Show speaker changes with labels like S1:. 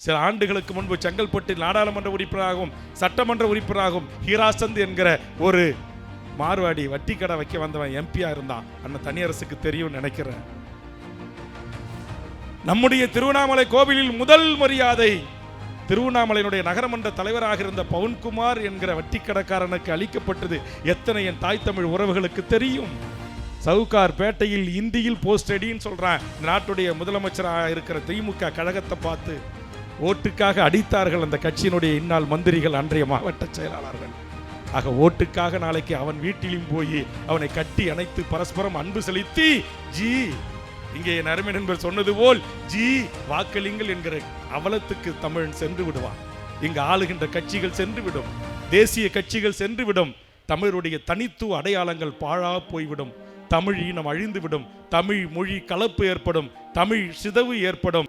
S1: சில ஆண்டுகளுக்கு முன்பு செங்கல்பட்டில் நாடாளுமன்ற உறுப்பினராகவும் சட்டமன்ற உறுப்பினராகவும் ஹீராசந்த் என்கிற ஒரு மார்வாடி வட்டி கடை வைக்க வந்தவன் எம்பியா இருந்தான். அண்ணன் தனியரசுக்கு தெரியும் நினைக்கிறேன். நம்முடைய திருவண்ணாமலை கோவிலில் முதல் மரியாதை திருவண்ணாமலையினுடைய நகரமன்ற தலைவராக இருந்த பவுன்குமார் என்கிற வட்டி கடைக்காரனுக்கு அளிக்கப்பட்டது எத்தனை என் தாய் தமிழ் உறவுகளுக்கு தெரியும். சவுகார் பேட்டையில் இந்தியில் போஸ்ட் அடின்னு சொல்றான். நாட்டுடைய முதலமைச்சராக இருக்கிற திமுக கழகத்தை பார்த்து ஓட்டுக்காக அடித்தார்கள் அந்த கட்சியினுடைய இந்நாள் மந்திரிகள், அன்றைய மாவட்ட செயலாளர்கள். ஆக ஓட்டுக்காக நாளைக்கு அவன் வீட்டிலும் போய் அவனை கட்டி அணைத்து பரஸ்பரம் அன்பு செலுத்தி ஜி இங்கே என் அருமை நண்பர் சொன்னது போல் ஜி வாக்களிங்கள் என்கிற அவலத்துக்கு தமிழன் சென்று விடுவான். இங்கு ஆளுகின்ற கட்சிகள் சென்று விடும், தேசிய கட்சிகள் சென்று விடும், தமிழருடைய தனித்துவ அடையாளங்கள் பாழா போய்விடும், தமிழ் இனம் அழிந்துவிடும், தமிழ் மொழி கலப்பு ஏற்படும், தமிழ் சிதைவு ஏற்படும்.